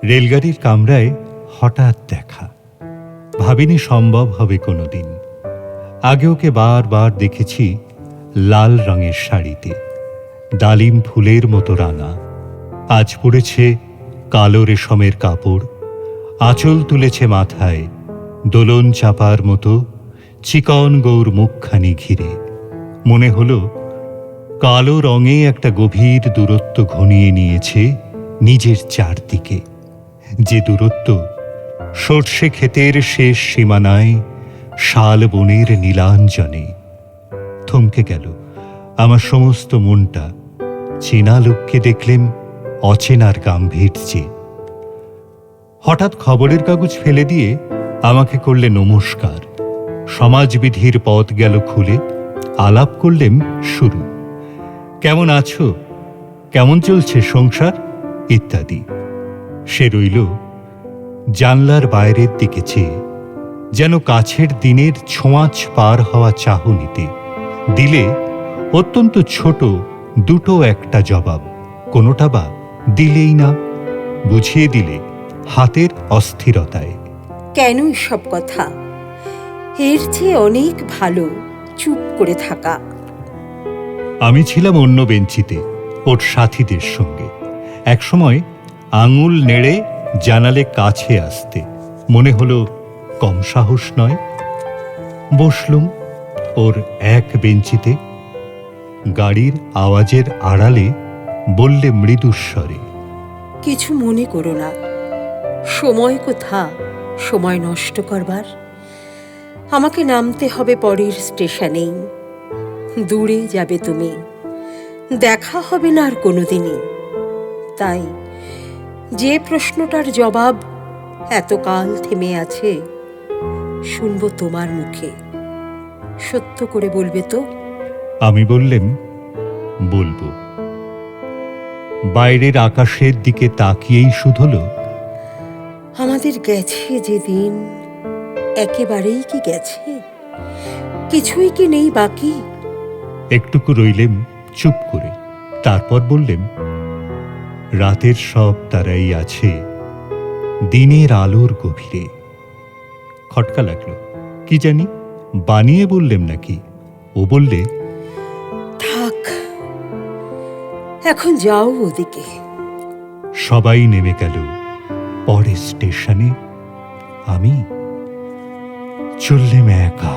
রেলগাড়ির কামরায় হঠাৎ দেখা, ভাবিনি সম্ভব হবে কোনোদিন। আগে ওকে বারবার দেখেছি লাল রঙের শাড়িতে, ডালিম ফুলের মতো রাঙা। আজ পড়েছে কালো রেশমের কাপড়, আঁচল তুলেছে মাথায়, দোলন চাপার মতো চিকন গৌর মুখখানি ঘিরে। মনে হলো কালো রঙে একটা গভীর দূরত্ব ঘনিয়ে নিয়েছে নিজের চারদিকে, যে দূরত্ব সর্ষে ক্ষেতের শেষ সীমানায় শাল বনের নীলাঞ্জনে। থমকে গেল আমার সমস্ত মনটা। চেনা লোককে দেখলেম অচেনার গাম্ভীর্যে। হঠাৎ খবরের কাগজ ফেলে দিয়ে আমাকে করলে নমস্কার। সমাজবিধির পথ গেল খুলে, আলাপ করলেম শুরু। কেমন আছো, কেমন চলছে সংসার ইত্যাদি। সে রইল জানলার বাইরের দিকে চেয়ে, যেন কাছের দিনের ছোঁয়াচ পার হওয়া চাহনিতে। দিলে অত্যন্ত ছোট দুটো একটা জবাব, কোনোটা বা দিলেই না, বুঝিয়ে দিলে হাতের অস্থিরতায়। কেন সব কথা? এর চেয়ে অনেক ভালো চুপ করে থাকা। আমি ছিলাম অন্য বেঞ্চিতে ওর সাথীদের সঙ্গে। একসময় আঙুল নেড়ে জানালে কাছে আসতে, মনে হলো কম সাহস নয়। বসলুম ওর এক বেঞ্চিতে। গাড়ির আওয়াজের আড়ালে বললে মৃদুস্বরে, কিছু মনে করো না। সময় কোথা সময় নষ্ট করবার? আমাকে নামতে হবে পরের স্টেশনেই। দূরে যাবে তুমি, দেখা হবে না আর কোনোদিনই। তাই যে প্রশ্নটার জবাব এতকাল থেমে আছে, শুনবো তোমার মুখে। সত্য করে বলবে তো? আমি বললেম বলবো। বাইরের আকাশের দিকে তাকিয়েই শুধলো, আমাদের গেছে যে দিন, একেবারেই কি গেছে? কিছুই কি নেই বাকি? একটুকু রইলেম চুপ করে। তারপর বললেম, রাতের সব তারাই আছে দিনের আলোর গভীরে। খটকা লাগলো, কি জানি বানিয়ে বললেম নাকি। ও বললে, থাক, এখন যাও ওদিকে। সবাই নেমে গেল পরের স্টেশনে, আমি চললেম একা।